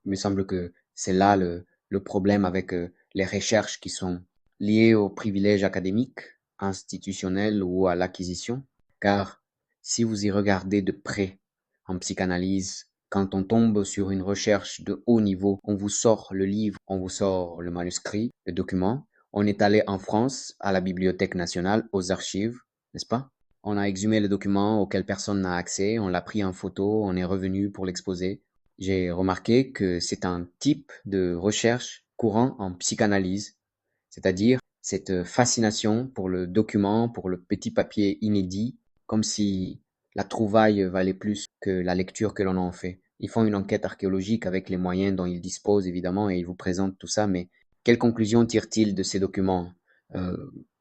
Il me semble que c'est là le problème avec les recherches qui sont liées aux privilèges académiques, institutionnels ou à l'acquisition. Car si vous y regardez de près en psychanalyse, quand on tombe sur une recherche de haut niveau, on vous sort le livre, on vous sort le manuscrit, le document. On est allé en France, à la Bibliothèque nationale, aux archives, n'est-ce pas? On a exhumé le document auquel personne n'a accès, on l'a pris en photo, on est revenu pour l'exposer. J'ai remarqué que c'est un type de recherche courant en psychanalyse, c'est-à-dire cette fascination pour le document, pour le petit papier inédit, comme si la trouvaille valait plus que la lecture que l'on en fait. Ils font une enquête archéologique avec les moyens dont ils disposent, évidemment, et ils vous présentent tout ça, mais quelles conclusions tirent-ils de ces documents? Euh,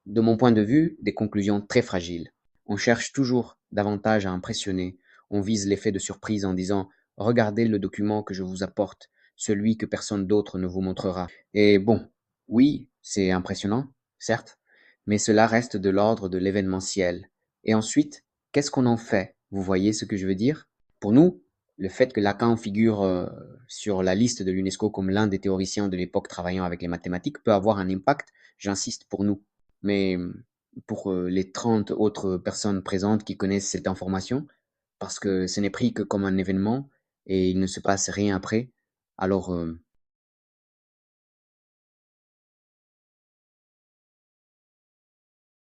de mon point de vue, des conclusions très fragiles. On cherche toujours davantage à impressionner, on vise l'effet de surprise en disant regardez le document que je vous apporte, celui que personne d'autre ne vous montrera. Et bon, oui, c'est impressionnant, certes, mais cela reste de l'ordre de l'événementiel. Et ensuite, qu'est-ce qu'on en fait? Vous voyez ce que je veux dire? Pour nous, le fait que Lacan figure sur la liste de l'UNESCO comme l'un des théoriciens de l'époque travaillant avec les mathématiques peut avoir un impact, j'insiste, pour nous. Mais pour les 30 autres personnes présentes qui connaissent cette information, parce que ce n'est pris que comme un événement et il ne se passe rien après, alors